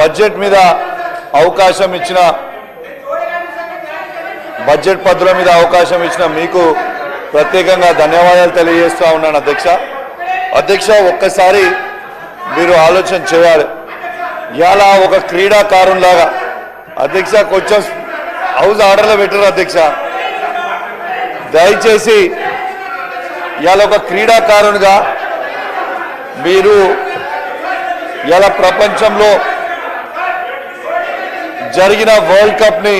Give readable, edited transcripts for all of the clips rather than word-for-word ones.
Budget మీద అవకాశం ఇచ్చిన బడ్జెట్ పద్ధతుల మీద అవకాశం ఇచ్చిన మీకు ప్రత్యేకంగా ధన్యవాదాలు తెలియజేస్తా ఉన్నాను అధ్యక్ష. అధ్యక్ష, ఒక్కసారి మీరు ఆలోచన చేయాలి. ఇలా ఒక క్రీడాకారునిలాగా అధ్యక్ష కొంచెం హౌస్ ఆర్డర్లో పెట్టారు అధ్యక్ష. దయచేసి ఇలా ఒక క్రీడాకారునిగా మీరు ఇలా ప్రపంచంలో జరిగిన వరల్డ్ కప్ని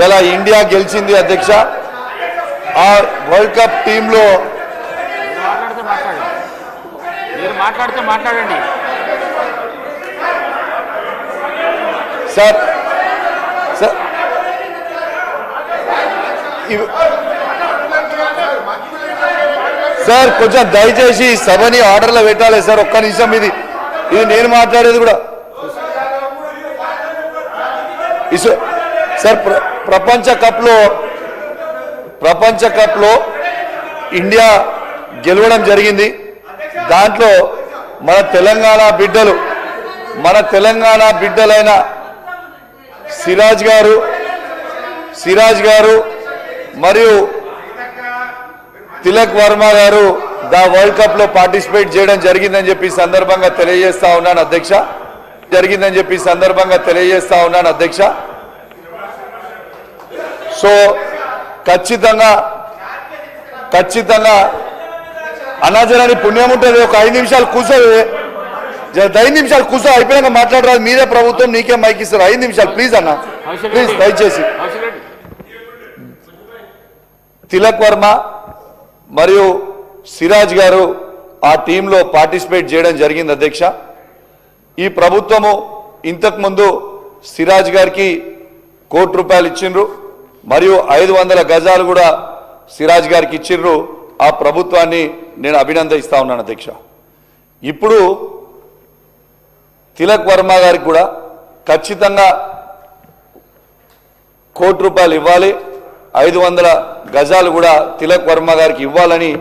ఇలా ఇండియా గెలిచింది అధ్యక్ష. ఆ వరల్డ్ కప్ టీంలో మాట్లాడండి సార్ సార్ కొంచెం దయచేసి సభని ఆర్డర్లో పెట్టాలి సార్. ఒక్క నిమిషం, ఇది నేను మాట్లాడేది కూడా సార్. ప్రపంచ కప్లో ఇండియా గెలవడం జరిగింది. దాంట్లో మన తెలంగాణ బిడ్డలైన సిరాజ్ గారు మరియు తిలక్ వర్మ గారు వరల్డ్ కప్ లో పార్టిసిపేట్ చేయడం జరిగిందని చెప్పి సందర్భంగా తెలియజేస్తా ఉన్నాను అధ్యక్ష. సో ఖచ్చితంగా అనాజరాని పుణ్యం ఉంటుంది. ఒక 5 నిమిషాలు కూర్చో అయిపోయాక మాట్లాడరాదు. మీరే ప్రభుత్వం, నీకే మైక్ ఇస్తారు. 5 నిమిషాలు ప్లీజ్ అన్న, ప్లీజ్ దయచేసి. తిలక్ వర్మ మరియు సిరాజ్ గారు ఆ టీంలో పార్టిసిపేట్ చేయడం జరిగింది అధ్యక్ష. ఈ ప్రభుత్వము ఇంతకుముందు సిరాజ్ గారికి ₹1 కోటి ఇచ్చిండ్రు మరియు 500 గజాలు కూడా సిరాజ్ గారికి ఇచ్చిండ్రు. ఆ ప్రభుత్వాన్ని నేను అభినందిస్తా ఉన్నాను అధ్యక్ష. ఇప్పుడు తిలక్ వర్మ గారికి కూడా ఖచ్చితంగా ₹1 కోటి ఇవ్వాలి, 500 గజాలు కూడా తిలక్ వర్మ గారికి ఇవ్వాలని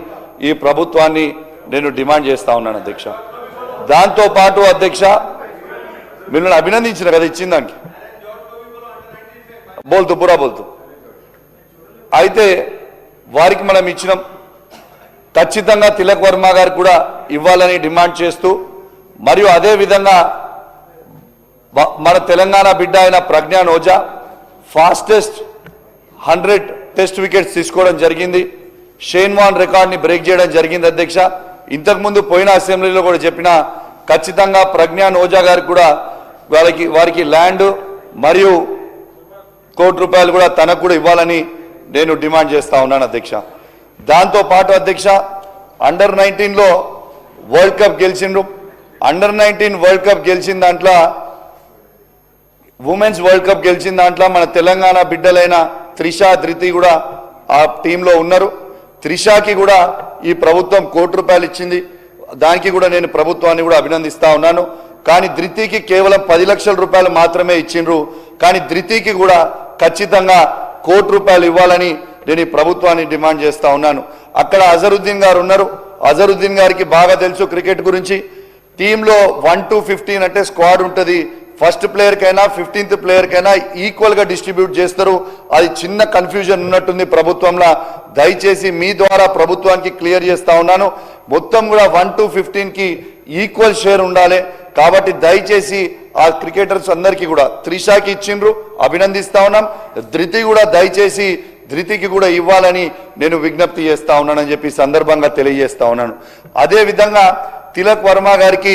ఈ ప్రభుత్వాన్ని నేను డిమాండ్ చేస్తా ఉన్నాను అధ్యక్ష. దాంతోపాటు అధ్యక్ష, మిమ్మల్ని అభినందించిన కదా ఇచ్చిన దానికి బోల్తూ అయితే వారికి మనం ఇచ్చినాం. ఖచ్చితంగా తిలక్ వర్మ గారికి కూడా ఇవ్వాలని డిమాండ్ చేస్తూ, మరియు అదేవిధంగా మన తెలంగాణ బిడ్డ అయిన Pragyan Ojha fastest 100 test wickets తీసుకోవడం జరిగింది. షేన్ వాన్ రికార్డ్ని బ్రేక్ చేయడం జరిగింది అధ్యక్ష. ఇంతకుముందు పోయిన అసెంబ్లీలో కూడా చెప్పిన ఖచ్చితంగా ప్రజ్ఞాన్ ఓజా గారికి కూడా వారికి ల్యాండ్ మరియు ₹1 కోటి కూడా తనకు కూడా ఇవ్వాలని నేను డిమాండ్ చేస్తా ఉన్నాను అధ్యక్ష. దాంతోపాటు అధ్యక్ష, అండర్-19లో వరల్డ్ కప్ గెలిచిండ్రు. అండర్-19 వరల్డ్ కప్ గెలిచిన దాంట్లో, ఉమెన్స్ వరల్డ్ కప్ గెలిచిన దాంట్లో మన తెలంగాణ బిడ్డలైన త్రిషా, ధృతి కూడా ఆ టీంలో ఉన్నారు. త్రిషాకి కూడా ఈ ప్రభుత్వం ₹1 కోటి ఇచ్చింది. దానికి కూడా నేను ప్రభుత్వాన్ని కూడా అభినందిస్తా ఉన్నాను. కానీ ధృతికి కేవలం ₹10 లక్షల మాత్రమే ఇచ్చిండ్రు. కానీ ధృతికి కూడా ఖచ్చితంగా ₹1 కోటి ఇవ్వాలని నేను ఈ ప్రభుత్వాన్ని డిమాండ్ చేస్తా ఉన్నాను. అక్కడ అజరుద్దీన్ గారు ఉన్నారు. అజరుద్దీన్ గారికి బాగా తెలుసు క్రికెట్ గురించి. టీంలో 1 to 15 అంటే స్క్వాడ్ ఉంటుంది. ఫస్ట్ ప్లేయర్కైనా 15th ప్లేయర్కైనా ఈక్వల్గా డిస్ట్రిబ్యూట్ చేస్తారు. అది చిన్న కన్ఫ్యూజన్ ఉన్నట్టుంది ప్రభుత్వంలో. దయచేసి మీ ద్వారా ప్రభుత్వానికి క్లియర్ చేస్తా ఉన్నాను. మొత్తం కూడా 1 to 15కి ఈక్వల్ షేర్ ఉండాలి. కాబట్టి దయచేసి ఆ క్రికెటర్స్ అందరికీ కూడా త్రిషాకి ఇచ్చిండ్రు, అభినందిస్తా ఉన్నాం. ధృతి కూడా దయచేసి ధృతికి కూడా ఇవ్వాలని నేను విజ్ఞప్తి చేస్తా ఉన్నానని చెప్పి సందర్భంగా తెలియజేస్తా ఉన్నాను. అదేవిధంగా తిలక్ వర్మ గారికి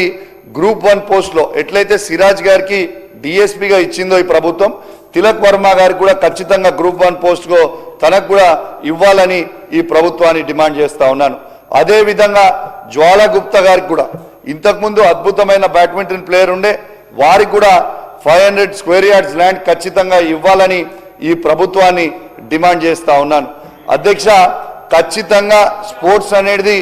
గ్రూప్ 1 పోస్ట్లో ఎట్లయితే సిరాజ్ గారికి డిఎస్పీగా ఇచ్చిందో ఈ ప్రభుత్వం, తిలక్ వర్మ గారికి కూడా ఖచ్చితంగా గ్రూప్ 1 పోస్ట్కు తనకు కూడా ఇవ్వాలని ఈ ప్రభుత్వాన్ని డిమాండ్ చేస్తా ఉన్నాను. అదేవిధంగా జ్వాలా గుప్తా గారికి కూడా ఇంతకుముందు అద్భుతమైన బ్యాడ్మింటన్ ప్లేయర్ ఉండే, వారికి కూడా 500 స్క్వేర్ యార్డ్స్ ల్యాండ్ ఖచ్చితంగా ఇవ్వాలని ఈ ప్రభుత్వాన్ని డిమాండ్ చేస్తా ఉన్నాను. అధ్యక్ష, ఖచ్చితంగా స్పోర్ట్స్ అనేది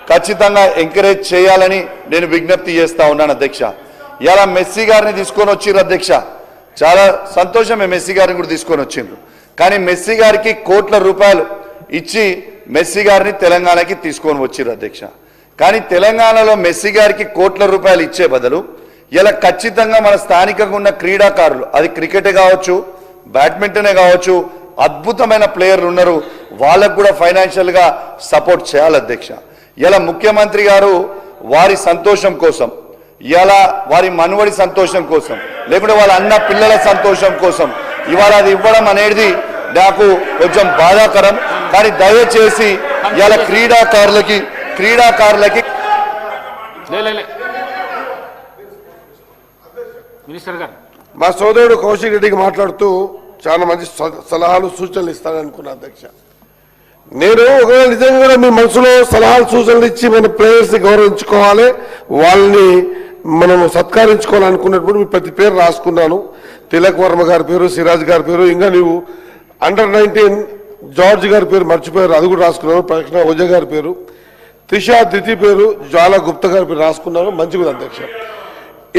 ఖచ్చితంగా ఎంకరేజ్ చేయాలని నేను విజ్ఞప్తి చేస్తా ఉన్నాను అధ్యక్ష. ఇలా మెస్సీ గారిని తీసుకొని వచ్చిర్రు అధ్యక్ష, చాలా సంతోషమే. మెస్సీ గారిని కూడా తీసుకొని వచ్చిండ్రు. కానీ మెస్సీ గారికి ₹1 కోట్ల ఇచ్చి మెస్సీ గారిని తెలంగాణకి తీసుకొని వచ్చిర్రు అధ్యక్ష. కానీ తెలంగాణలో మెస్సీ గారికి ₹1 కోట్ల ఇచ్చే బదులు ఇలా ఖచ్చితంగా మన స్థానికంగా ఉన్న క్రీడాకారులు, అది క్రికెటే కావచ్చు, బ్యాడ్మింటనే కావచ్చు, అద్భుతమైన ప్లేయర్లు ఉన్నారు, వాళ్ళకు కూడా ఫైనాన్షియల్గా సపోర్ట్ చేయాలి అధ్యక్ష. ఇలా ముఖ్యమంత్రి గారు వారి సంతోషం కోసం, ఇలా వారి మనవడి సంతోషం కోసం, లేకుంటే వాళ్ళ అన్న పిల్లల సంతోషం కోసం ఇవాళ అది ఇవ్వడం అనేది నాకు కొంచెం బాధాకరం. కానీ దయచేసి ఇలా క్రీడాకారులకి మినిస్టర్ గారు మా సోదరుడు కౌశిక్ రెడ్డికి మాట్లాడుతూ చాలా మంచి సలహాలు సూచనలు ఇస్తాననుకున్నా అధ్యక్ష. నేను ఒకవేళ నిజంగా కూడా మీ మనసులో సలహాలు సూచనలు ఇచ్చి మన ప్లేయర్స్ని గౌరవించుకోవాలి, వాళ్ళని మనం సత్కరించుకోవాలనుకున్నప్పుడు మీ ప్రతి పేరు రాసుకున్నాను. తిలక్ వర్మ గారి పేరు, సిరాజ్ గారి పేరు, ఇంకా నీవు అండర్-19 జార్జ్ గారి పేరు మర్చిపోయారు, అది కూడా రాసుకున్నాను. ప్రక్షణ ఓజా గారి పేరు, త్రిషా దితి పేరు, జ్వాలా గుప్తా గారి పేరు రాసుకున్నాను. మంచిగా అధ్యక్ష.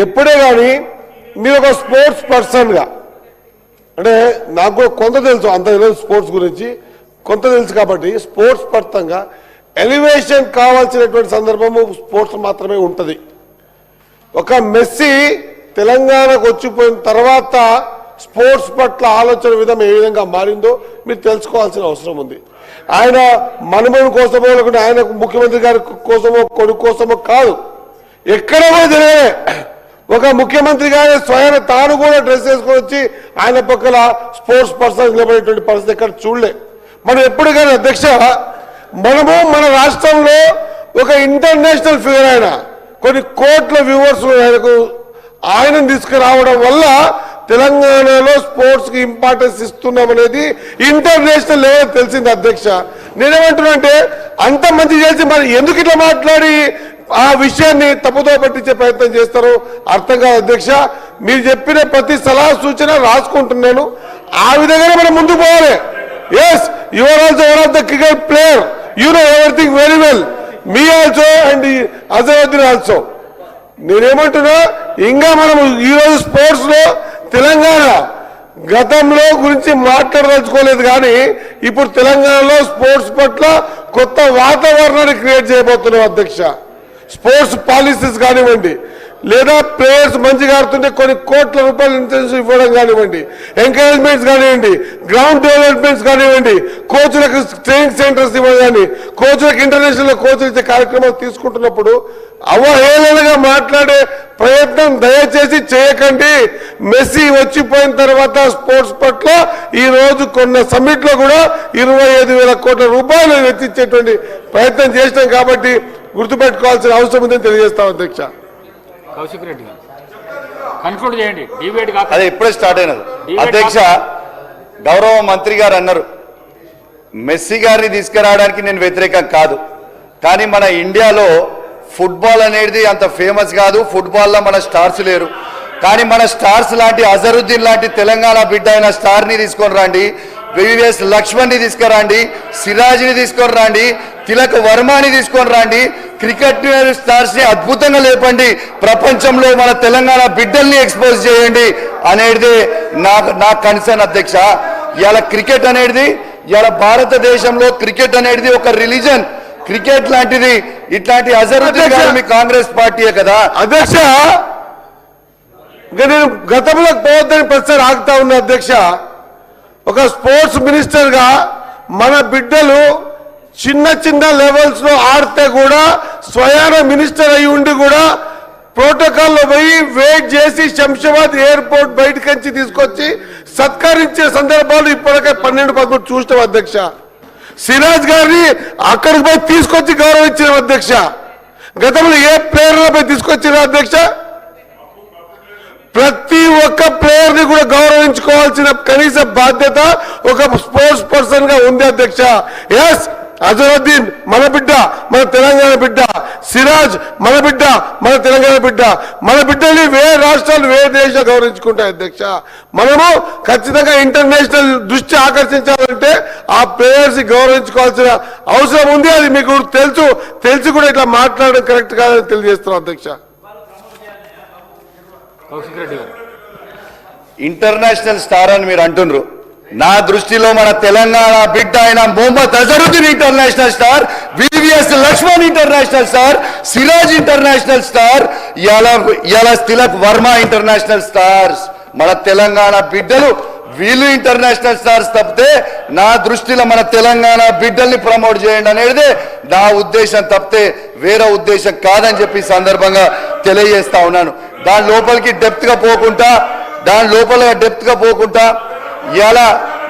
ఎప్పుడే కానీ మీరు ఒక స్పోర్ట్స్ పర్సన్గా, అంటే నాకు కూడా కొంత తెలుసు, అంత తెలియదు స్పోర్ట్స్ గురించి, కొంత తెలుసు కాబట్టి స్పోర్ట్స్ పర్సన్గా ఎలివేషన్ కావాల్సినటువంటి సందర్భము స్పోర్ట్స్ మాత్రమే ఉంటుంది. ఒక మెస్సీ తెలంగాణకు వచ్చిపోయిన తర్వాత స్పోర్ట్స్ పట్ల ఆలోచన విధానం ఏ విధంగా మారిందో మీరు తెలుసుకోవాల్సిన అవసరం ఉంది. ఆయన మనమని కోసమో లేకుంటే ఆయన ముఖ్యమంత్రి గారి కోసమో కొడుకు కోసమో కాదు, ఎక్కడ కూడా తెలియదే. ఒక ముఖ్యమంత్రి గారి స్వయం తాను కూడా డ్రెస్ వేసుకొని వచ్చి ఆయన పక్కల స్పోర్ట్స్ పర్సన్ నిలబడేటువంటి పరిస్థితి ఎక్కడ చూడలే. మనం ఎప్పుడు కానీ అధ్యక్ష, మనము మన రాష్ట్రంలో ఒక ఇంటర్నేషనల్ ఫిగర్ అయిన కొన్ని కోట్ల వ్యూవర్స్ ఆయనను తీసుకురావడం వల్ల తెలంగాణలో స్పోర్ట్స్ కి ఇంపార్టెన్స్ ఇస్తున్నాం అనేది ఇంటర్నేషనల్ లెవెల్ తెలిసింది అధ్యక్ష. నేనేమంటున్నా అంటే అంత మంచి చేసి మరి ఎందుకు ఇట్లా మాట్లాడి ఆ విషయాన్ని తప్పుదో పట్టించే ప్రయత్నం చేస్తారు అర్థం కాదు అధ్యక్ష. మీరు చెప్పిన ప్రతి సలహా సూచన రాసుకుంటున్నాను, ఆ విధంగానే మనం ముందుకు పోవాలి. Yes, you are also one of the cricket player, you know everything very well, మీ ఆల్సో అండ్ అజరుద్దీన్ ఆల్సో. నేనేమంటున్నా, ఇంకా మనం ఈరోజు స్పోర్ట్స్ లో తెలంగాణ గతంలో గురించి మాట్లాడదలుచుకోలేదు, కానీ ఇప్పుడు తెలంగాణలో స్పోర్ట్స్ పట్ల కొత్త వాతావరణాన్ని క్రియేట్ చేయబోతున్నాం అధ్యక్ష. స్పోర్ట్స్ పాలసీస్ కానివ్వండి, లేదా ప్లేయర్స్ మంచిగా ఆడుతుంటే కొన్ని కోట్ల రూపాయల ఇన్సెన్సివ్ ఇవ్వడం కానివ్వండి, ఎంకరేజ్మెంట్స్ కానివ్వండి, గ్రౌండ్ డెవలప్మెంట్స్ కానివ్వండి, కోచ్లకు ట్రైనింగ్ సెంటర్స్ ఇవ్వడం కానీ, కోచ్లకు ఇంటర్నేషనల్ కోచ్లు ఇచ్చే కార్యక్రమాలు తీసుకుంటున్నప్పుడు అవహేళనగా మాట్లాడే ప్రయత్నం దయచేసి చేయకండి. మెస్సీ వచ్చిపోయిన తర్వాత స్పోర్ట్స్ పట్ల ఈ రోజు కొన్న సమ్మిట్ లో కూడా 25,000 కోట్ల రూపాయలు వెచ్చించేటువంటి ప్రయత్నం చేసినాం కాబట్టి గుర్తుపెట్టుకోవాల్సిన అవసరం ఉందని తెలియజేస్తాం అధ్యక్ష. కౌశిక్ రెడ్డి గారు కన్క్లూడ్ చేయండి. డిబేట్ అదే ఇప్పుడే స్టార్ట్ అయినది అధ్యక్ష. గౌరవ మంత్రి గారు అన్నారు, మెస్సీ గారిని తీసుకురావడానికి నేను వ్యతిరేకం కాదు, కానీ మన ఇండియాలో ఫుట్బాల్ అనేది అంత ఫేమస్ కాదు, ఫుట్బాల్లో మన స్టార్స్ లేరు. కానీ మన స్టార్స్ లాంటి అజరుద్దీన్ లాంటి తెలంగాణ బిడ్డ అయిన స్టార్ని తీసుకొని రండి, వివిఎస్ లక్ష్మణ్ని తీసుకురండి, సిరాజ్ని తీసుకొని రండి, తిలక్ వర్మని తీసుకొని రండి, క్రికెట్ స్టార్స్ ని అద్భుతంగా లేపండి, ప్రపంచంలో మన తెలంగాణ బిడ్డల్ని ఎక్స్పోజ్ చేయండి అనేది నా కన్సర్న్ అధ్యక్ష. ఇవాళ క్రికెట్ అనేది, ఇవాళ భారతదేశంలో క్రికెట్ అనేది ఒక రిలీజన్. క్రికెట్ లాంటిది ఇట్లాంటి అజరుద్దీన్ గారు మీ కాంగ్రెస్ పార్టీయే కదా అధ్యక్ష. నేను గతంలో పోవద్దని ప్రతిసారి ఆగుతా ఉన్నా అధ్యక్ష. ఒక స్పోర్ట్స్ మినిస్టర్ గా మన బిడ్డలు చిన్న చిన్న లెవెల్స్ లో ఆడితే కూడా స్వయాన మినిస్టర్ అయి ఉండి కూడా ప్రోటోకాల్లో పోయి వెయిట్ చేసి శంషాబాద్ ఎయిర్పోర్ట్ బయటకొచ్చి తీసుకొచ్చి సత్కరించే సందర్భాలు ఇప్పటికే 12-13 చూస్తాం అధ్యక్ష. సిరాజ్ గారిని అక్కడికి పోయి తీసుకొచ్చి గౌరవించిన అధ్యక్ష. గతంలో ఏ ప్లేయర్లపై తీసుకొచ్చిన అధ్యక్ష? ప్రతి ఒక్క ప్లేయర్ ని కూడా గౌరవించుకోవాల్సిన కనీస బాధ్యత ఒక స్పోర్ట్స్ పర్సన్ గా ఉంది అధ్యక్ష. ఎస్, అజరుద్దీన్ మన బిడ్డ, మన తెలంగాణ బిడ్డ, సిరాజ్ మన బిడ్డ, మన తెలంగాణ బిడ్డ. మన బిడ్డని వేరే రాష్ట్రాలు వేరే దేశాలు గౌరవించుకుంటాయి అధ్యక్ష. మనము ఖచ్చితంగా ఇంటర్నేషనల్ దృష్టి ఆకర్షించాలంటే ఆ ప్లేయర్స్ గౌరవించుకోవాల్సిన అవసరం ఉంది. అది మీకు తెలిసి కూడా ఇట్లా మాట్లాడడం కరెక్ట్ కాదని తెలియజేస్తున్నాం అధ్యక్ష. కౌశిక్ రెడ్డి గారు ఇంటర్నేషనల్ స్టార్ అని మీరు అంటున్నారు, నా దృష్టిలో మన తెలంగాణ బిడ్డ అయిన Mohammed Azharuddin international star, VVS Laxman international star, Siraj international star, ఇలా తిలక్ వర్మ ఇంటర్నేషనల్ స్టార్స్, మన తెలంగాణ బిడ్డలు వీళ్ళు ఇంటర్నేషనల్ స్టార్స్ తప్పితే నా దృష్టిలో మన తెలంగాణ బిడ్డల్ని ప్రమోట్ చేయండి అనేది నా ఉద్దేశం తప్పితే వేరే ఉద్దేశం కాదని చెప్పి సందర్భంగా తెలియజేస్తా ఉన్నాను. దాని లోపలికి డెప్త్ గా పోకుండా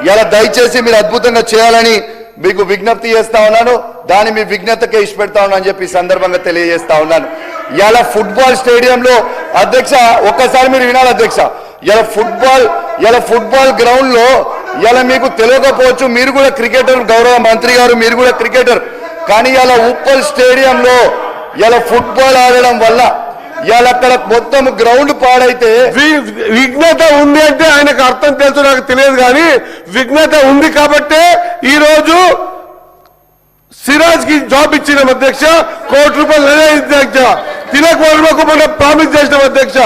ఇలా దయచేసి మీరు అద్భుతంగా చేయాలని మీకు విజ్ఞప్తి చేస్తా ఉన్నాను. దాన్ని మీ విజ్ఞతకే ఇష్టపెడతా ఉన్నా అని చెప్పి సందర్భంగా తెలియజేస్తా ఉన్నాను. ఇలా ఫుట్బాల్ స్టేడియంలో అధ్యక్ష ఒక్కసారి మీరు వినాలి అధ్యక్ష, ఇలా ఫుట్బాల్ గ్రౌండ్ లో ఇలా మీకు తెలియకపోవచ్చు, మీరు కూడా క్రికెటర్, గౌరవ మంత్రి గారు మీరు కూడా క్రికెటర్, కానీ ఇలా ఉప్పల్ స్టేడియంలో ఇలా ఫుట్బాల్ ఆడడం వల్ల ఇలా అక్కడ మొత్తం గ్రౌండ్ పాడైతే విఘ్నత ఉంది అంటే ఆయనకు అర్థం తెలుసు, నాకు తెలియదు, కానీ విఘ్నత ఉంది కాబట్టే ఈ రోజు సిరాజ్ కి జాబ్ ఇచ్చిన అధ్యక్ష, ₹1 అధ్యక్ష, తిలక్ వర్మకు మనం ప్రామిస్ చేసిన అధ్యక్ష,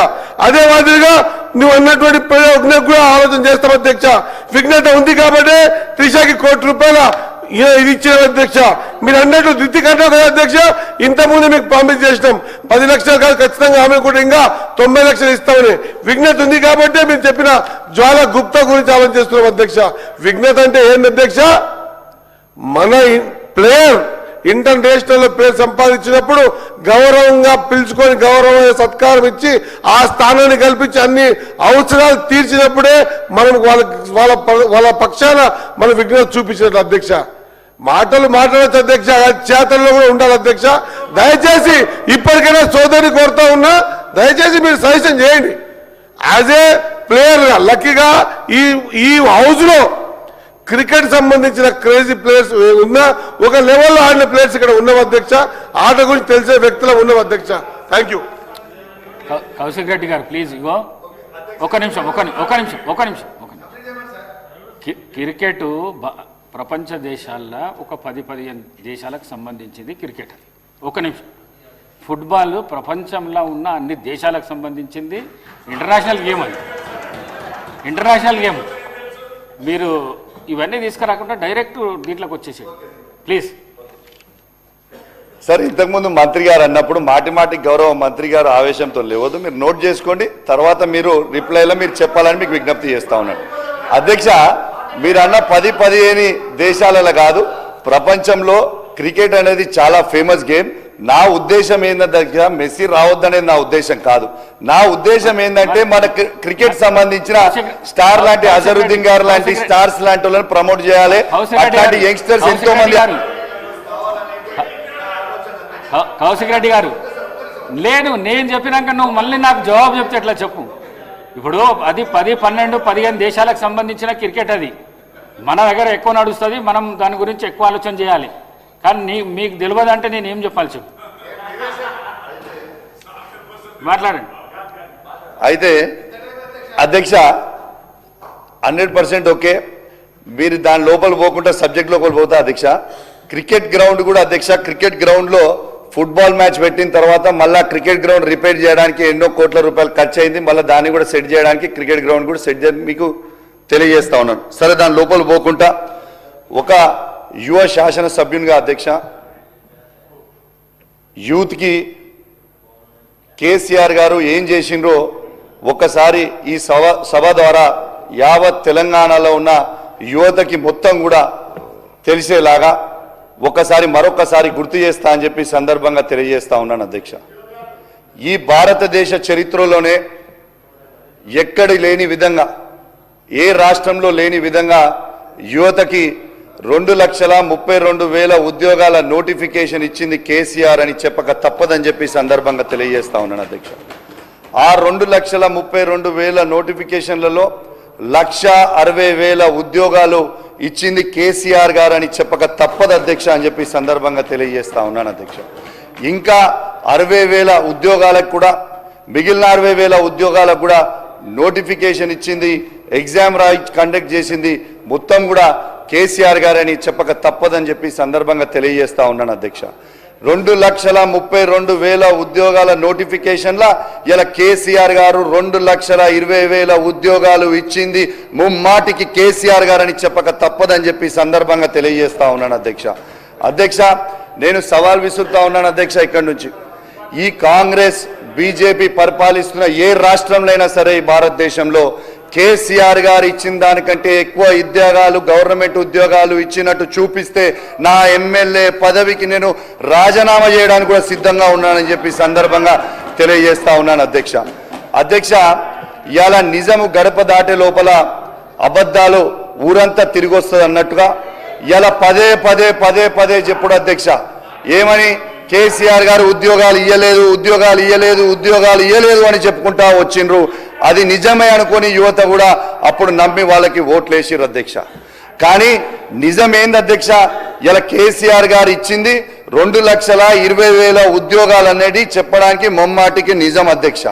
అదే మాదిరిగా నువ్వు అన్నటువంటి ప్రయోజనం కూడా ఆలోచన చేస్తాం అధ్యక్ష. విఘ్నత ఉంది కాబట్టి త్రిషకి ₹1 ఇది ఇచ్చిన అధ్యక్ష. మీరు అన్నట్టు ధృతి కన్నా కదా అధ్యక్ష, ఇంతకుముందు మీకు ప్రామిస్ చేసినాం 10 లక్షలు కాదు, ఖచ్చితంగా ఆమె కూడా ఇంకా 90 లక్షలు ఇస్తామని. విఘ్నత ఉంది కాబట్టి మీరు చెప్పిన జ్వాల గుప్తా గురించి ఆలోచన చేస్తున్నాం అధ్యక్ష. విఘ్నత అంటే ఏంది అధ్యక్ష, మన ప్లేయర్ ఇంటర్నేషనల్ పేరు సంపాదించినప్పుడు గౌరవంగా పిలుచుకొని గౌరవమైన సత్కారం ఇచ్చి ఆ స్థానాన్ని కల్పించి అన్ని అవసరాలు తీర్చినప్పుడే మనం వాళ్ళ పక్షాన మన విఘ్నత చూపించినట్లు అధ్యక్ష. మాటలు మాట్లాడచ్చు అధ్యక్ష, చేతల్లో కూడా ఉండాలి అధ్యక్ష. దయచేసి ఇప్పటికైనా సోదరిని కోరుతా ఉన్నా, దయచేసి మీరు సజెషన్ చేయండి. యాజ్ ఏ ప్లేయర్ లక్కీగా ఈ హౌస్ లో క్రికెట్ సంబంధించిన క్రేజీ ప్లేయర్స్ ఉన్న ఒక లెవెల్లో ఆడిన ప్లేయర్స్ ఇక్కడ ఉన్నాం అధ్యక్ష, ఆట గురించి తెలిసే వ్యక్తులు ఉన్నాం అధ్యక్ష. Thank you. కౌశిక్ రెడ్డి గారు ప్లీజ్ ఇగో ఒక నిమిషం. క్రికెట్ ప్రపంచ దేశాల్లో ఒక 10-15 దేశాలకు సంబంధించింది క్రికెట్. ఒక నిమిషం. ఫుట్బాల్ ప్రపంచంలో ఉన్న అన్ని దేశాలకు సంబంధించింది ఇంటర్నేషనల్ గేమ్. మీరు ఇవన్నీ తీసుకురాకుండా డైరెక్ట్ దీంట్లోకి వచ్చేసేయండి ప్లీజ్. సార్, ఇంతకుముందు మంత్రి గారు అన్నప్పుడు మాటి గౌరవ మంత్రి గారు ఆవేశంతో లేవద్దు, మీరు నోట్ చేసుకోండి, తర్వాత మీరు రిప్లైలో మీరు చెప్పాలని మీకు విజ్ఞప్తి చేస్తా ఉన్నాను అధ్యక్ష. మీరు అన్న 10-15 దేశాలలో కాదు, ప్రపంచంలో క్రికెట్ అనేది చాలా ఫేమస్ గేమ్. నా ఉద్దేశం ఏంటంటే మెస్సీ రావద్దనేది నా ఉద్దేశం కాదు. నా ఉద్దేశం ఏంటంటే మన క్రికెట్ సంబంధించిన స్టార్ లాంటి అజరుద్దీన్ గారు లాంటి స్టార్స్ లాంటి వాళ్ళని ప్రమోట్ చేయాలి. అట్లాంటి యంగ్స్టర్స్ ఎంతో మంది. కౌశిక్ రెడ్డి గారు లేదు, నేను చెప్పినాక నువ్వు మళ్ళీ నాకు జవాబు చెప్తే ఎట్లా చెప్పు. ఇప్పుడు అది 10-12-15 దేశాలకు సంబంధించిన క్రికెట్, అది మన దగ్గర ఎక్కువ నడుస్తుంది, మనం దాని గురించి ఎక్కువ ఆలోచన చేయాలి. కానీ మీకు తెలియదు అంటే నేను ఏం చెప్పాలి చెప్పు, మాట్లాడండి. అయితే అధ్యక్ష 100% ఓకే, మీరు దాని లోపల పోకుండా సబ్జెక్ట్ లోపల పోతా అధ్యక్ష. క్రికెట్ గ్రౌండ్ కూడా అధ్యక్ష, క్రికెట్ గ్రౌండ్ లో ఫుట్బాల్ మ్యాచ్ పెట్టిన తర్వాత మళ్ళీ క్రికెట్ గ్రౌండ్ రిపేర్ చేయడానికి ఎన్నో కోట్ల రూపాయలు ఖర్చు అయింది. మళ్ళీ దాన్ని కూడా సెట్ చేయడానికి క్రికెట్ గ్రౌండ్ కూడా సెట్ చేయడానికి మీకు తెలియజేస్తా ఉన్నాను. సరే, దాని లోపల పోకుండా ఒక యువ శాసన సభ్యునిగా అధ్యక్ష, యూత్కి కేసీఆర్ గారు ఏం చేసిండ్రో ఒక్కసారి ఈ సభ ద్వారా యావత్ తెలంగాణలో ఉన్న యువతకి మొత్తం కూడా తెలిసేలాగా మరొకసారి గుర్తు చేస్తా అని చెప్పి సందర్భంగా తెలియజేస్తా ఉన్నాను అధ్యక్ష. ఈ భారతదేశ చరిత్రలోనే ఎక్కడి లేని విధంగా, ఏ రాష్ట్రంలో లేని విధంగా యువతకి 2,32,000 ఉద్యోగాల నోటిఫికేషన్ ఇచ్చింది కేసీఆర్ అని చెప్పక తప్పదని చెప్పి సందర్భంగా తెలియజేస్తా ఉన్నాను అధ్యక్ష. ఆ 2,32,000 నోటిఫికేషన్లలో 1,60,000 ఉద్యోగాలు ఇచ్చింది కేసీఆర్ గారు అని చెప్పక తప్పదు అధ్యక్ష అని చెప్పి సందర్భంగా తెలియజేస్తా ఉన్నాను అధ్యక్ష. ఇంకా 60,000 ఉద్యోగాలకు కూడా, మిగిలిన 60,000 ఉద్యోగాలకు కూడా నోటిఫికేషన్ ఇచ్చింది, ఎగ్జామ్ కండక్ట్ చేసింది మొత్తం కూడా కేసీఆర్ గారని చెప్పక తప్పదని చెప్పి సందర్భంగా తెలియజేస్తా ఉన్నాను అధ్యక్ష. 2,32,000 ఉద్యోగాల నోటిఫికేషన్ల ఇలా కేసీఆర్ గారు 2,20,000 ఉద్యోగాలు ఇచ్చింది ముమ్మాటికి కేసీఆర్ గారని చెప్పక తప్పదని చెప్పి సందర్భంగా తెలియజేస్తా ఉన్నాను అధ్యక్ష నేను సవాల్ విసురుతా ఉన్నాను అధ్యక్ష ఇక్కడి నుంచి ఈ కాంగ్రెస్ బీజేపీ పరిపాలిస్తున్న ఏ రాష్ట్రంలో అయినా సరే ఈ భారతదేశంలో కేసీఆర్ గారు ఇచ్చిన దానికంటే ఎక్కువ ఉద్యోగాలు గవర్నమెంట్ ఉద్యోగాలు ఇచ్చినట్టు చూపిస్తే నా ఎమ్మెల్యే పదవికి నేను రాజీనామా చేయడానికి కూడా సిద్ధంగా ఉన్నానని చెప్పి సందర్భంగా తెలియజేస్తా ఉన్నాను అధ్యక్ష ఇవాళ నిజము గడప దాటే లోపల అబద్ధాలు ఊరంతా తిరిగి వస్తుంది అన్నట్టుగా ఇలా పదే చెప్పుడు అధ్యక్ష ఏమని కేసీఆర్ గారు ఉద్యోగాలు ఇయ్యలేదు అని చెప్పుకుంటా వచ్చిండ్రు అది నిజమే అనుకొని యువత కూడా అప్పుడు నమ్మి వాళ్ళకి ఓట్లు వేసిర్రు అధ్యక్ష కానీ నిజమేంది అధ్యక్ష ఇలా కేసీఆర్ గారు ఇచ్చింది 2,20,000 ఉద్యోగాలు అనేది చెప్పడానికి మొమ్మాటికి నిజం అధ్యక్ష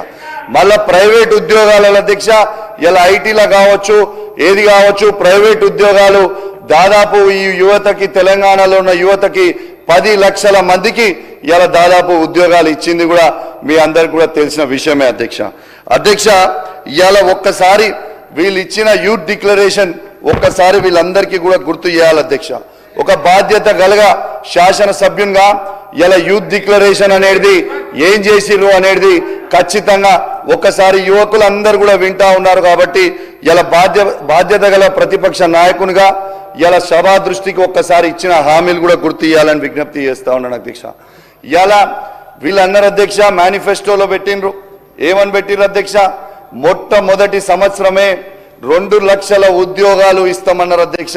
మళ్ళా ప్రైవేట్ ఉద్యోగాల అధ్యక్ష ఇలా ఐటీలో కావచ్చు ఏది కావచ్చు ప్రైవేట్ ఉద్యోగాలు దాదాపు ఈ యువతకి తెలంగాణలో ఉన్న యువతకి 10 లక్షల మందికి ఇలా దాదాపు ఉద్యోగాలు ఇచ్చింది కూడా మీ అందరికి కూడా తెలిసిన విషయమే అధ్యక్ష ఇలా ఒక్కసారి వీళ్ళు ఇచ్చిన యూత్ డిక్లరేషన్ ఒక్కసారి వీళ్ళందరికీ కూడా గుర్తు చేయాలి అధ్యక్ష ఒక బాధ్యత గలగ శాసనసభ్యునిగా ఇలా యూత్ డిక్లరేషన్ అనేది ఏం చేసిర్రు అనేది ఖచ్చితంగా ఒక్కసారి యువకులందరూ కూడా వింటా ఉన్నారు కాబట్టి ఇలా బాధ్యత గల ప్రతిపక్ష నాయకునిగా ఇలా సభా దృష్టికి ఒక్కసారి ఇచ్చిన హామీలు కూడా గుర్తు చేయాలని విజ్ఞప్తి చేస్తా ఉన్నాను అధ్యక్ష ఇలా వీళ్ళందరూ అధ్యక్ష మేనిఫెస్టోలో పెట్టిండ్రు ఏమని పెట్టిర్రు అధ్యక్ష మొట్టమొదటి సంవత్సరమే 2 లక్షల ఉద్యోగాలు ఇస్తామన్నారు అధ్యక్ష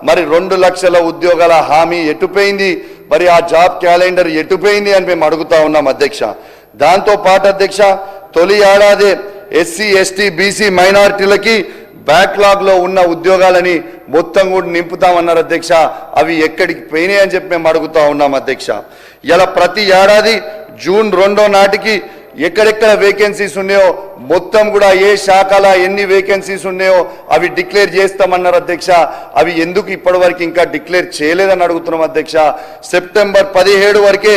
మరి 2 లక్షల ఉద్యోగాల హామీ ఎటుపోయింది మరి ఆ జాబ్ క్యాలెండర్ ఎటుపోయింది అని మేము అడుగుతా ఉన్నాం అధ్యక్ష దాంతో పాటు అధ్యక్ష తొలి ఏడాది ఎస్సీ ఎస్టీ బీసీ మైనారిటీలకి బ్యాక్లాగ్ లో ఉన్న ఉద్యోగాలని మొత్తం కూడా నింపుతామన్నారు అధ్యక్ష అవి ఎక్కడికి పోయినాయి అని చెప్పి మేము అడుగుతా ఉన్నాం అధ్యక్ష ఇలా ప్రతి ఏడాది జూన్ 2వ నాటికి ఎక్కడెక్కడ వేకెన్సీస్ ఉన్నాయో మొత్తం కూడా ఏ శాఖల ఎన్ని వేకెన్సీస్ ఉన్నాయో అవి డిక్లేర్ చేస్తామన్నారు అధ్యక్ష అవి ఎందుకు ఇప్పటివరకు ఇంకా డిక్లేర్ చేయలేదని అడుగుతున్నాం అధ్యక్ష సెప్టెంబర్ 17 వరకే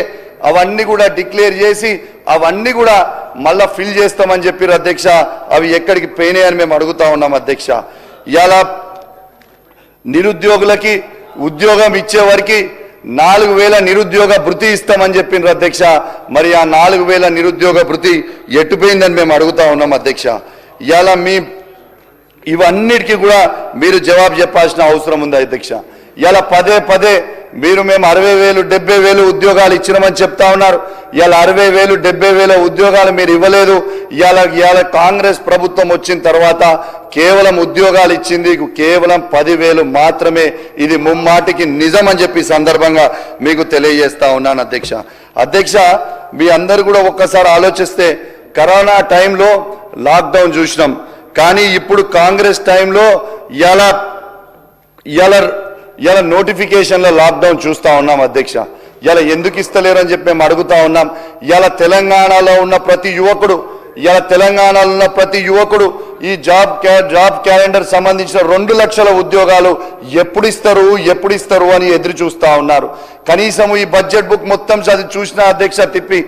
అవన్నీ కూడా డిక్లేర్ చేసి అవన్నీ కూడా మళ్ళా ఫిల్ చేస్తామని చెప్పారు అధ్యక్ష అవి ఎక్కడికి పోయినాయని మేము అడుగుతా ఉన్నాం అధ్యక్ష ఇలా నిరుద్యోగులకి ఉద్యోగం ఇచ్చే వరకు 4,000 నిరుద్యోగ భృతి ఇస్తామని చెప్పిండ్రు అధ్యక్ష మరి ఆ 4,000 నిరుద్యోగ భృతి ఎటుపోయిందని మేము అడుగుతా ఉన్నాం అధ్యక్ష ఇలా ఇవన్నిటికీ కూడా మీరు జవాబు చెప్పాల్సిన అవసరం ఉంది అధ్యక్ష ఇలా పదే మీరు మేము 60,000 70,000 ఉద్యోగాలు ఇచ్చినామని చెప్తా ఉన్నారు ఇలా 60,000 70,000 ఉద్యోగాలు మీరు ఇవ్వలేదు ఇవాళ కాంగ్రెస్ ప్రభుత్వం వచ్చిన తర్వాత కేవలం ఉద్యోగాలు ఇచ్చింది కేవలం 10,000 మాత్రమే ఇది ముమ్మాటికి నిజం అని చెప్పి సందర్భంగా మీకు తెలియజేస్తా ఉన్నాను అధ్యక్ష మీ అందరు కూడా ఒక్కసారి ఆలోచిస్తే కరోనా టైంలో లాక్డౌన్ చూసినాం కానీ ఇప్పుడు కాంగ్రెస్ టైంలో ఇలా నోటిఫికేషన్లో లాక్డౌన్ చూస్తా ఉన్నాం అధ్యక్ష ఇలా ఎందుకు ఇస్తలేరు అని చెప్పి మేము అడుగుతా ఉన్నాం ఇలా తెలంగాణలో ఉన్న ప్రతి యువకుడు ఈ జాబ్ క్యాలెండర్ సంబంధించిన 2 లక్షల ఉద్యోగాలు ఎప్పుడు ఇస్తారు అని ఎదురు చూస్తా ఉన్నారు కనీసం ఈ బడ్జెట్ బుక్ మొత్తం చదివి చూసిన అధ్యక్ష తిప్పి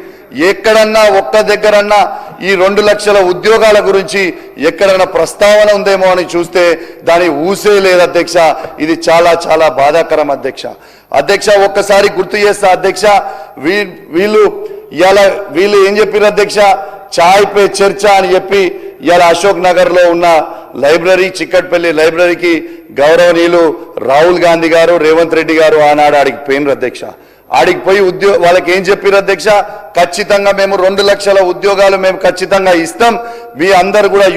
ఎక్కడన్నా ఒక్క దగ్గరన్నా ఈ 2 లక్షల ఉద్యోగాల గురించి ఎక్కడన్నా ప్రస్తావన ఉందేమో అని చూస్తే దాని ఊసే లేదు అధ్యక్ష ఇది చాలా చాలా బాధాకరం అధ్యక్ష ఒక్కసారి గుర్తు చేస్తా అధ్యక్ష వీళ్ళు ఏం చెప్పారు అధ్యక్ష చాయ్ పే చర్చ అని చెప్పి ఇలా అశోక్ నగర్ లో ఉన్న లైబ్రరీ చిక్కట్పల్లి లైబ్రరీకి గౌరవనీయులు రాహుల్ గాంధీ గారు రేవంత్ రెడ్డి గారు ఆనాడు ఆడికి పోయినరు అధ్యక్ష ఆడికి పోయి వాళ్ళకి ఏం చెప్పారు అధ్యక్ష ఖచ్చితంగా మేము 2 లక్షల ఉద్యోగాలు మేము ఖచ్చితంగా ఇస్తాం మీ అందరు కూడా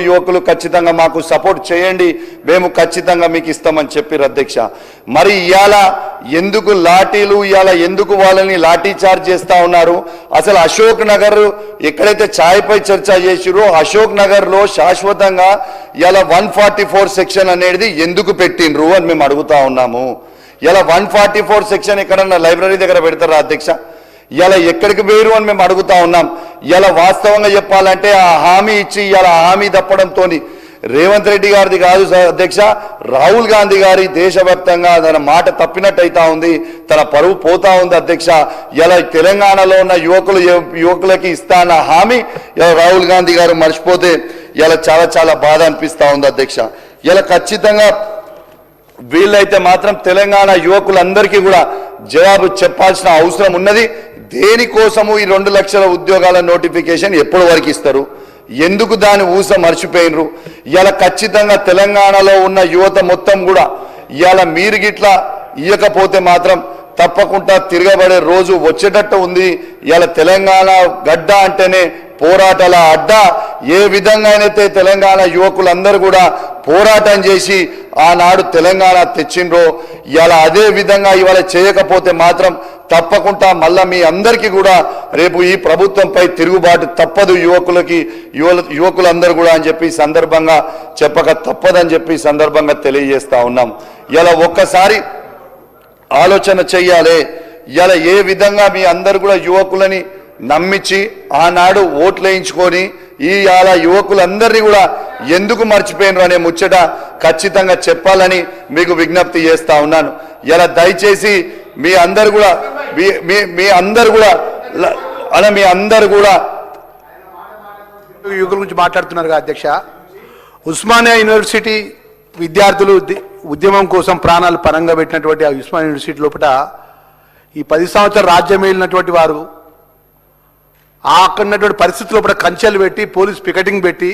యువకులు ఖచ్చితంగా మాకు సపోర్ట్ చేయండి మేము ఖచ్చితంగా మీకు ఇస్తామని చెప్పారు అధ్యక్ష మరి ఇవాళ ఎందుకు ఎందుకు వాళ్ళని లాఠీ చార్జ్ చేస్తా ఉన్నారు అసలు అశోక్ నగర్ ఎక్కడైతే ఛాయ్పై చర్చ చేసిరో అశోక్ నగర్ లో శాశ్వతంగా ఇలా 144 సెక్షన్ అనేది ఎందుకు పెట్టిండ్రు అని మేము అడుగుతా ఉన్నాము ఇలా 144 సెక్షన్ ఎక్కడన్నా లైబ్రరీ దగ్గర పెడతారా అధ్యక్ష ఇలా ఎక్కడికి వేరు అని మేము అడుగుతా ఉన్నాం ఇలా వాస్తవంగా చెప్పాలంటే ఆ హామీ ఇచ్చి ఇలా హామీ తప్పడంతో రేవంత్ రెడ్డి గారిది కాదు అధ్యక్ష, రాహుల్ గాంధీ గారి దేశవ్యాప్తంగా తన మాట తప్పినట్టయితా ఉంది, తన పరువు పోతా ఉంది అధ్యక్ష. ఇలా తెలంగాణలో ఉన్న యువకులకి ఇస్తాన్న హామీ ఇలా రాహుల్ గాంధీ గారు మర్చిపోతే ఇలా చాలా చాలా బాధ అనిపిస్తా ఉంది అధ్యక్ష. ఇలా ఖచ్చితంగా వీళ్ళైతే మాత్రం తెలంగాణ యువకులందరికీ కూడా జవాబు చెప్పాల్సిన అవసరం ఉన్నది. దేనికోసము ఈ 2 లక్షల ఉద్యోగాల నోటిఫికేషన్ ఎప్పటి వరకు ఇస్తారు, ఎందుకు దాని ఊస మర్చిపోయినరు? ఇలా ఖచ్చితంగా తెలంగాణలో ఉన్న యువత మొత్తం కూడా ఇలా మీరు గిట్లా ఇయ్యకపోతే మాత్రం తప్పకుండా తిరగబడే రోజు వచ్చేటట్టు ఉంది. ఇలా తెలంగాణ గడ్డ అంటేనే పోరాటాల అడ్డ. ఏ విధంగా అయితే తెలంగాణ యువకులందరూ కూడా పోరాటం చేసి ఆనాడు తెలంగాణ తెచ్చిండ్రో ఇలా అదే విధంగా ఇవాళ చేయకపోతే మాత్రం తప్పకుండా మళ్ళా మీ అందరికీ కూడా రేపు ఈ ప్రభుత్వంపై తిరుగుబాటు తప్పదు యువకులందరూ కూడా అని చెప్పి సందర్భంగా చెప్పక తప్పదని చెప్పి సందర్భంగా తెలియజేస్తా ఉన్నాం. ఇలా ఒక్కసారి ఆలోచన చెయ్యాలి. ఇలా ఏ విధంగా మీ అందరు కూడా యువకులని నమ్మించి ఆనాడు ఓట్లు వేయించుకొని ఈ అలా యువకులందరినీ కూడా ఎందుకు మర్చిపోయినరు అనే ముచ్చట ఖచ్చితంగా చెప్పాలని మీకు విజ్ఞప్తి చేస్తా ఉన్నాను. ఇలా దయచేసి మీ అందరు కూడా యువకుల గురించి మాట్లాడుతున్నారు అధ్యక్ష. ఉస్మానియా యూనివర్సిటీ విద్యార్థులు ఉద్యమం కోసం ప్రాణాలు పరంగా పెట్టినటువంటి ఆ ఉస్మానియా యూనివర్సిటీ లోపల ఈ 10 సంవత్సరాలు రాజ్యం వెళ్ళినటువంటి వారు అక్కడ ఉన్నటువంటి పరిస్థితుల్లో కూడా కంచెలు పెట్టి పోలీస్ పికెటింగ్ పెట్టి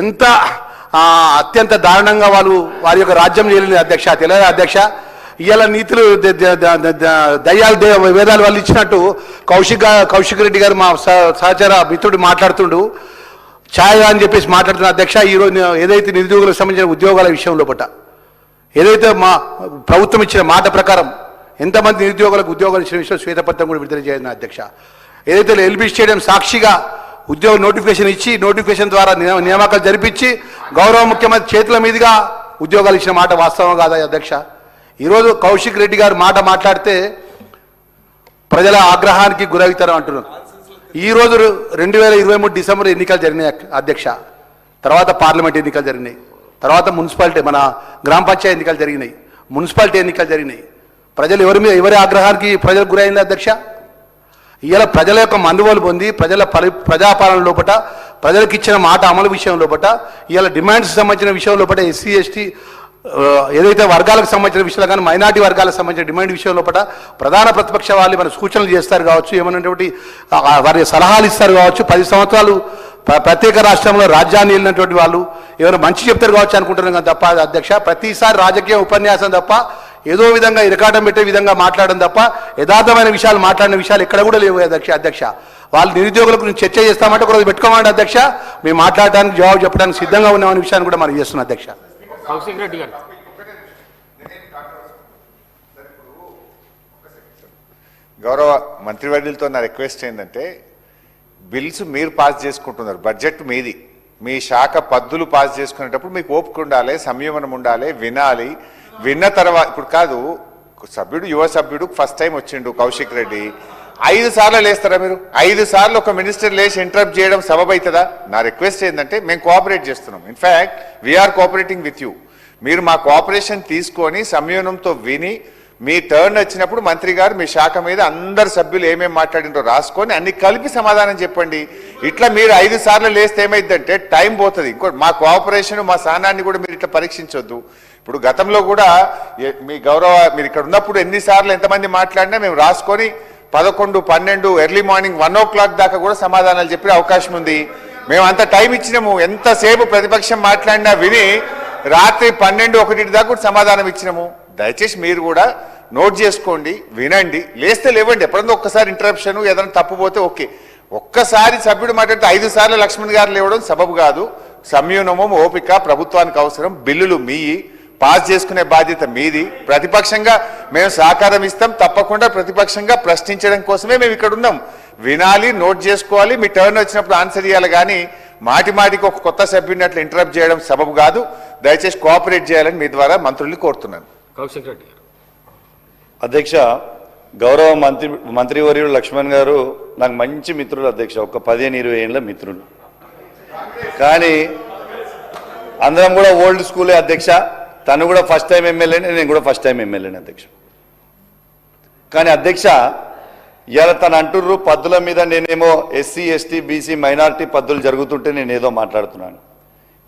ఎంత అత్యంత దారుణంగా వారి యొక్క రాజ్యం చేయలేదు అధ్యక్ష. తెలియదు అధ్యక్ష, ఇవాళ నీతులు దయ్యాలు వేదాలు వాళ్ళు ఇచ్చినట్టు కౌశిక్ రెడ్డి గారు మా సహచర మిత్రుడు మాట్లాడుతుండు ఛాయ్ అని చెప్పేసి మాట్లాడుతున్న అధ్యక్ష. ఈరోజు ఏదైతే నిరుద్యోగులకు సంబంధించిన ఉద్యోగాల విషయంలో ఏదైతే మా ప్రభుత్వం ఇచ్చిన మాట ప్రకారం ఎంతమంది నిరుద్యోగులకు ఉద్యోగాలు ఇచ్చిన విషయం శ్వేతపత్రం కూడా విడుదల చేయాలి అధ్యక్ష. ఏదైతే ఎల్బీ స్టేడియం సాక్షిగా ఉద్యోగ నోటిఫికేషన్ ఇచ్చి నోటిఫికేషన్ ద్వారా నియామకాలు జరిపించి గౌరవ ముఖ్యమంత్రి చేతుల మీదుగా ఉద్యోగాలు ఇచ్చిన మాట వాస్తవం కాదా అధ్యక్ష? ఈరోజు కౌశిక్ రెడ్డి గారు మాట్లాడితే ప్రజల ఆగ్రహానికి గురవుతారు అంటున్నారు. ఈరోజు 2023 డిసెంబర్ ఎన్నికలు జరిగినాయి అధ్యక్ష. తర్వాత పార్లమెంట్ ఎన్నికలు జరిగినాయి, తర్వాత మున్సిపాలిటీ మన గ్రామ పంచాయతీ ఎన్నికలు జరిగినాయి, మున్సిపాలిటీ ఎన్నికలు జరిగినాయి. ప్రజలు ఎవరి ఆగ్రహానికి ప్రజలు గురైంది అధ్యక్ష? ఇవాళ ప్రజల యొక్క మనుగోలు పొంది ప్రజాపాలన లోపల ప్రజలకు ఇచ్చిన మాట అమలు విషయం లోపల ఇవాళ డిమాండ్స్ సంబంధించిన విషయం లోపల ఎస్సీ ఎస్టీ ఏదైతే వర్గాలకు సంబంధించిన విషయాలు కానీ మైనార్టీ వర్గాలకు సంబంధించిన డిమాండ్ విషయం లోపల ప్రధాన ప్రతిపక్ష వాళ్ళు మన సూచనలు చేస్తారు కావచ్చు, ఏమన్నటువంటి వారి సలహాలు ఇస్తారు కావచ్చు. 10 సంవత్సరాలు ప్రత్యేక రాష్ట్రంలో రాజ్యాన్ని వెళ్ళినటువంటి వాళ్ళు ఎవరు మంచి చెప్తారు కావచ్చు అనుకుంటున్నాం కానీ తప్ప అధ్యక్ష, ప్రతిసారి రాజకీయ ఉపన్యాసం తప్ప ఏదో విధంగా ఇరకాటం పెట్టే విధంగా మాట్లాడడం తప్ప యథార్థమైన విషయాలు మాట్లాడిన విషయాలు ఎక్కడ కూడా లేవు అధ్యక్ష. వాళ్ళు నిరుద్యోగుల గురించి చర్చ చేస్తామంటే ఒకరోజు పెట్టుకోమండి అధ్యక్ష, మేము మాట్లాడడానికి జవాబు చెప్పడానికి సిద్ధంగా ఉన్నామనే విషయాన్ని కూడా మనం చేస్తున్నాం అధ్యక్ష. కౌశిక్ రెడ్డి గారు గౌరవ మంత్రివర్యులతో నా రిక్వెస్ట్ ఏంటంటే బిల్స్ మీరు పాస్ చేసుకుంటున్నారు, బడ్జెట్ మీది, మీ శాఖ పద్దులు పాస్ చేసుకునేటప్పుడు మీకు ఓపిక ఉండాలి, సంయమనం ఉండాలి, వినాలి. విన్న తర్వాత ఇప్పుడు కాదు యువ సభ్యుడు ఫస్ట్ టైం వచ్చిండు కౌశిక్ రెడ్డి, 5 సార్లు లేస్తారా మీరు? 5 సార్లు ఒక మినిస్టర్ లేచి ఇంటరప్ట్ చేయడం సబబ్ అవుతుందా? నా రిక్వెస్ట్ ఏంటంటే మేము కోఆపరేట్ చేస్తున్నాం, in fact we are cooperating with you. మీరు మా కోఆపరేషన్ తీసుకొని సంయమనంతో విని మీ టర్న్ వచ్చినప్పుడు మంత్రి గారు మీ శాఖ మీద అందరు సభ్యులు ఏమేమి మాట్లాడినో రాసుకొని అన్ని కలిపి సమాధానం చెప్పండి. ఇట్లా మీరు 5 సార్లు లేస్తే ఏమైందంటే టైం పోతుంది. ఇంకోటి మా కోఆపరేషన్ మా సహనాన్ని కూడా మీరు ఇట్లా పరీక్షించొద్దు. ఇప్పుడు గతంలో కూడా మీ గౌరవ మీరు ఇక్కడ ఉన్నప్పుడు ఎన్నిసార్లు ఎంతమంది మాట్లాడినా మేము రాసుకొని 11, 12 ఎర్లీ మార్నింగ్ 1 o'clock దాకా కూడా సమాధానాలు చెప్పే అవకాశం ఉంది. మేము అంత టైం ఇచ్చినాము, ఎంతసేపు ప్రతిపక్షం మాట్లాడినా విని రాత్రి 12, 1 దాకా కూడా సమాధానం ఇచ్చినాము. దయచేసి మీరు కూడా నోట్ చేసుకోండి, వినండి, లేస్తే లేవండి. ఎప్పుడన్నా ఒక్కసారి ఇంటరప్షన్ ఏదైనా తప్పుపోతే ఓకే, ఒక్కసారి సభ్యుడు మాట్లాడితే 5 సార్లు లక్ష్మణ్ గారు లేవడం సబబు కాదు. సంయమనము ఓపిక ప్రభుత్వానికి అవసరం. బిల్లులు మీ పాస్ చేసుకునే బాధ్యత మీది. ప్రతిపక్షంగా మేము సహకారం ఇస్తాం, తప్పకుండా ప్రతిపక్షంగా ప్రశ్నించడం కోసమే మేము ఇక్కడ ఉన్నాం. వినాలి, నోట్ చేసుకోవాలి, మీ టర్న్ వచ్చినప్పుడు ఆన్సర్ చేయాలి. కానీ మాటికి ఒక కొత్త సభ్యుడిని అట్లా ఇంటరప్ట్ చేయడం సబబు కాదు. దయచేసి కోఆపరేట్ చేయాలని మీ ద్వారా మంత్రుల్ని కోరుతున్నాను. కౌశిక్ రెడ్డి గారు అధ్యక్ష, గౌరవ మంత్రివర్యుడు లక్ష్మణ్ గారు నాకు మంచి మిత్రుడు అధ్యక్ష, ఒక 15-20 ఏళ్ళ మిత్రుడు. కానీ అందరం కూడా ఓల్డ్ స్కూలే అధ్యక్ష. తను కూడా ఫస్ట్ టైం ఎమ్మెల్యేనే, నేను కూడా ఫస్ట్ టైం ఎమ్మెల్యేనే అధ్యక్ష. కానీ అధ్యక్ష ఇలా తను అంటుర్రు పద్దుల మీద నేనేమో ఎస్సీ ఎస్టీ బీసీ మైనారిటీ పద్దులు జరుగుతుంటే నేను ఏదో మాట్లాడుతున్నాను.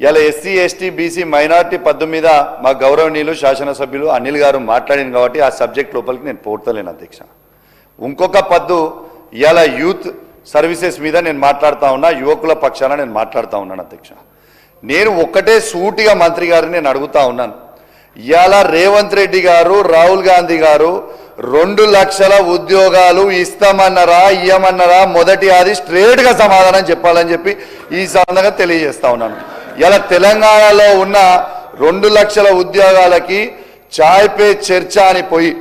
ఇలా ఎస్సీ ఎస్టీ బీసీ మైనారిటీ పద్దు మీద మా గౌరవనీయులు శాసనసభ్యులు అనిల్ గారు మాట్లాడింది కాబట్టి ఆ సబ్జెక్ట్ లోపలికి నేను పోర్తలేను అధ్యక్ష. ఇంకొక పద్దు ఇలా యూత్ సర్వీసెస్ మీద నేను మాట్లాడుతూ ఉన్నా, యువకుల పక్షాన నేను మాట్లాడుతూ ఉన్నాను అధ్యక్ష. నేను ఒక్కటే సూటిగా మంత్రి గారిని నేను అడుగుతా ఉన్నాను. ఇవాళ రేవంత్ రెడ్డి గారు, రాహుల్ గాంధీ గారు 2 లక్షల ఉద్యోగాలు ఇస్తామన్నారా ఇయ్యమన్నారా? మొదటి అది స్ట్రేట్గా సమాధానం చెప్పాలని చెప్పి ఈ సందర్భంగా తెలియజేస్తా ఉన్నాను. ఇలా తెలంగాణలో ఉన్న 2 లక్షల ఉద్యోగాలకి చాయ్ పే చర్చ అని పోయి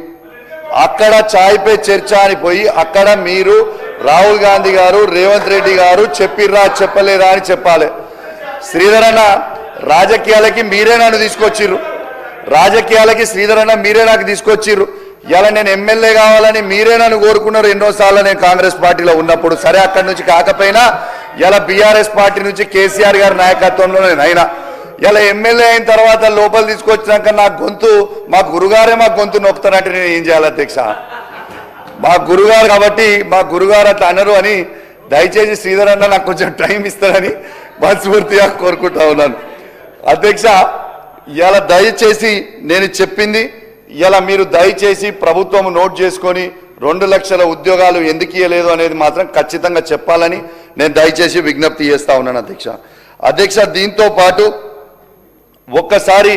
అక్కడ చాయ్ పే చర్చ అని పోయి అక్కడ మీరు రాహుల్ గాంధీ గారు, రేవంత్ రెడ్డి గారు చెప్పిర్రా చెప్పలేరా అని చెప్పాలి. శ్రీధర్ అన్న రాజకీయాలకి మీరే నన్ను తీసుకొచ్చిర్రు, రాజకీయాలకి శ్రీధర్ అన్న మీరే నాకు తీసుకొచ్చిర్రు. ఇలా నేను ఎమ్మెల్యే కావాలని మీరే నన్ను కోరుకున్నారు ఎన్నోసార్లు నేను కాంగ్రెస్ పార్టీలో ఉన్నప్పుడు. సరే అక్కడి నుంచి కాకపోయినా ఇలా బీఆర్ఎస్ పార్టీ నుంచి కేసీఆర్ గారి నాయకత్వంలో నేను అయినా. ఇలా ఎమ్మెల్యే అయిన తర్వాత లోపల తీసుకొచ్చినాక నా గొంతు మా గురుగారే మా గొంతు నొక్కుతారంటే నేను ఏం చేయాలి అధ్యక్ష? మా గురుగారు కాబట్టి మా గురుగారు అట్లా అనరు అని దయచేసి శ్రీధర్ అన్న నాకు కొంచెం టైం ఇస్తారని మనస్ఫూర్తిగా కోరుకుంటా ఉన్నాను అధ్యక్ష. ఇలా దయచేసి నేను చెప్పింది ఇలా మీరు దయచేసి ప్రభుత్వం నోట్ చేసుకొని 2 లక్షల ఉద్యోగాలు ఎందుకు ఇవ్వలేదు అనేది మాత్రం ఖచ్చితంగా చెప్పాలని నేను దయచేసి విజ్ఞప్తి చేస్తా ఉన్నాను అధ్యక్ష. అధ్యక్ష దీంతో పాటు ఒక్కసారి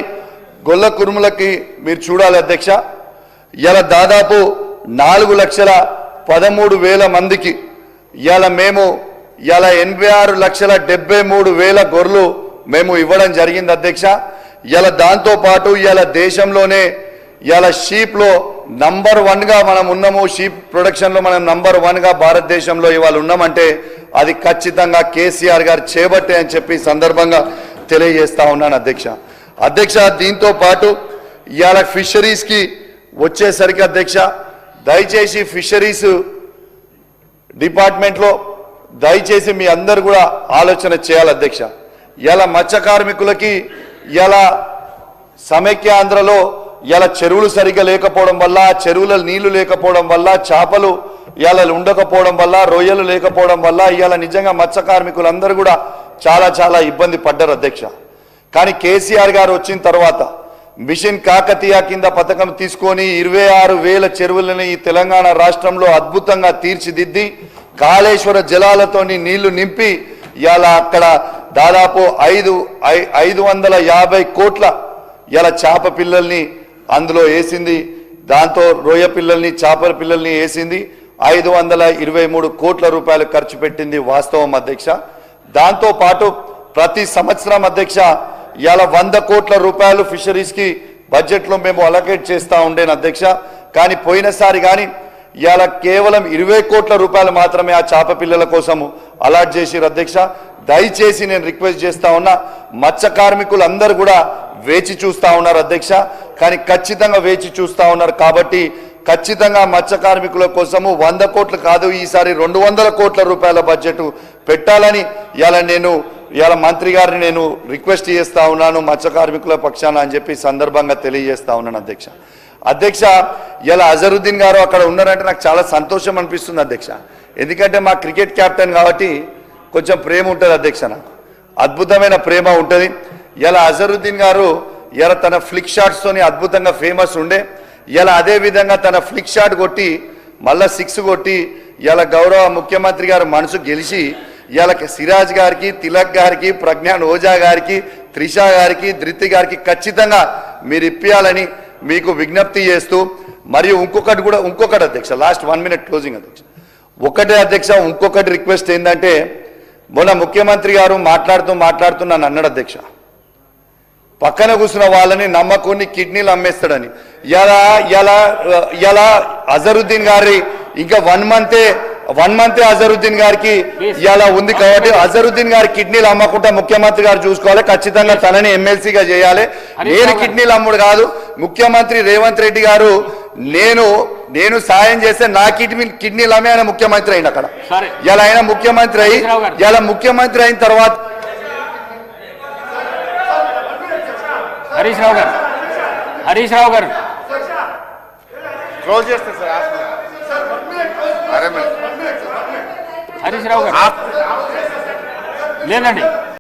గొల్ల కురుములకి మీరు చూడాలి అధ్యక్ష. ఇలా దాదాపు 4,13,000 మందికి ఇలా మేము ఇలా 86,73,000 గొర్రెలు మేము ఇవ్వడం జరిగింది అధ్యక్ష. ఇలా దాంతో పాటు ఇలా దేశంలోనే ఇలా షీప్లో నంబర్ 1గా మనం ఉన్నాము. షీప్ ప్రొడక్షన్లో మనం నంబర్ 1గా భారతదేశంలో ఇవాళ ఉన్నామంటే అది ఖచ్చితంగా కేసీఆర్ గారు చేపట్టే అని చెప్పి సందర్భంగా తెలియజేస్తా ఉన్నాను అధ్యక్ష. అధ్యక్ష దీంతో పాటు ఇవాళ ఫిషరీస్కి వచ్చేసరికి అధ్యక్ష దయచేసి ఫిషరీస్ డిపార్ట్మెంట్లో దయచేసి మీ అందరు కూడా ఆలోచన చేయాలి అధ్యక్ష. ఇలా మత్స్య కార్మికులకి ఇలా సమైక్యాంధ్రలో ఇలా చెరువులు సరిగ్గా లేకపోవడం వల్ల, చెరువుల నీళ్లు లేకపోవడం వల్ల, చేపలు ఇలా ఉండకపోవడం వల్ల, రొయ్యలు లేకపోవడం వల్ల ఇలా నిజంగా మత్స్య కార్మికులందరూ కూడా చాలా చాలా ఇబ్బంది పడ్డారు అధ్యక్ష. కానీ కేసీఆర్ గారు వచ్చిన తర్వాత మిషన్ కాకతీయ కింద పథకం తీసుకొని 26,000 చెరువులని ఈ తెలంగాణ రాష్ట్రంలో అద్భుతంగా తీర్చిదిద్ది కాళేశ్వర జలాలతోని నీళ్లు నింపి ఇలా అక్కడ దాదాపు 550 కోట్ల ఇలా చేప పిల్లల్ని అందులో వేసింది. దాంతో రొయ్య పిల్లల్ని చేపల పిల్లల్ని వేసింది. 523 కోట్ల రూపాయలు ఖర్చు పెట్టింది వాస్తవం అధ్యక్ష. దాంతో పాటు ప్రతి సంవత్సరం అధ్యక్ష ఇలా 100 కోట్ల రూపాయలు ఫిషరీస్కి బడ్జెట్లో మేము అలొకేట్ చేస్తూ ఉండేను అధ్యక్ష. కానీ పోయినసారి కానీ ఇలా కేవలం 20 కోట్ల రూపాయలు మాత్రమే ఆ చేప పిల్లల కోసము అలాట్ చేసిరు అధ్యక్ష. దయచేసి నేను రిక్వెస్ట్ చేస్తా ఉన్నా, మత్స్య కార్మికులందరూ కూడా వేచి చూస్తూ ఉన్నారు అధ్యక్ష. కానీ ఖచ్చితంగా వేచి చూస్తూ ఉన్నారు కాబట్టి ఖచ్చితంగా మత్స్య కార్మికుల కోసము 100 కోట్లు కాదు ఈసారి 200 కోట్ల రూపాయల బడ్జెట్ పెట్టాలని ఇలా మంత్రి గారిని నేను రిక్వెస్ట్ చేస్తా ఉన్నాను మత్స్య కార్మికుల పక్షాన అని చెప్పి సందర్భంగా తెలియజేస్తా ఉన్నాను అధ్యక్ష. అధ్యక్ష ఇలా అజరుద్దీన్ గారు అక్కడ ఉన్నారంటే నాకు చాలా సంతోషం అనిపిస్తుంది అధ్యక్ష. ఎందుకంటే మా క్రికెట్ కెప్టెన్ కాబట్టి కొంచెం ప్రేమ ఉంటుంది అధ్యక్ష, నాకు అద్భుతమైన ప్రేమ ఉంటుంది. ఇలా అజరుద్దీన్ గారు ఇలా తన ఫ్లిక్ షాట్స్తోని అద్భుతంగా ఫేమస్ ఉండే. ఇలా అదే విధంగా తన ఫ్లిక్ షాట్ కొట్టి మళ్ళా 6 కొట్టి ఇలా గౌరవ ముఖ్యమంత్రి గారు మనసు గెలిచి ఇలా సిరాజ్ గారికి, తిలక్ గారికి, ప్రజ్ఞాన్ ఓజా గారికి, త్రిష గారికి, ధృతి గారికి ఖచ్చితంగా మీరు ఇప్పియాలని మీకు విజ్ఞప్తి చేస్తూ, మరియు ఇంకొకటి అధ్యక్ష, లాస్ట్ 1 మినిట్ క్లోజింగ్ అధ్యక్ష. ఒకటే అధ్యక్ష, ఇంకొకటి రిక్వెస్ట్ ఏంటంటే మొన్న ముఖ్యమంత్రి గారు మాట్లాడుతూ నన్ను అన్నాడు అధ్యక్ష, పక్కన కూర్చున్న వాళ్ళని నమ్మకుని కిడ్నీలు అమ్మేస్తాడని. ఇలా అజరుద్దీన్ గారి ఇంకా 1 మంతే అజరుద్దీన్ గారికి ఇలా ఉంది కాబట్టి అజరుద్దీన్ గారి కిడ్నీలు అమ్మకుండా ముఖ్యమంత్రి గారు చూసుకోవాలి. ఖచ్చితంగా తనని ఎమ్మెల్సీగా చేయాలి. నేను కిడ్నీలు అమ్ముడు కాదు, ముఖ్యమంత్రి రేవంత్ రెడ్డి గారు నేను సాయం చేస్తే నా కిడ్నీలు అమ్మే ఆయన ముఖ్యమంత్రి అయిన అక్కడ. ఇలా ఆయన ముఖ్యమంత్రి అయిన తర్వాత హరీష్ రావు గారు, హరీష్ రావు గారు, క్లోజ్ చేస్తారు సార్. అరే హరీష్ రావు గారు లేదండి.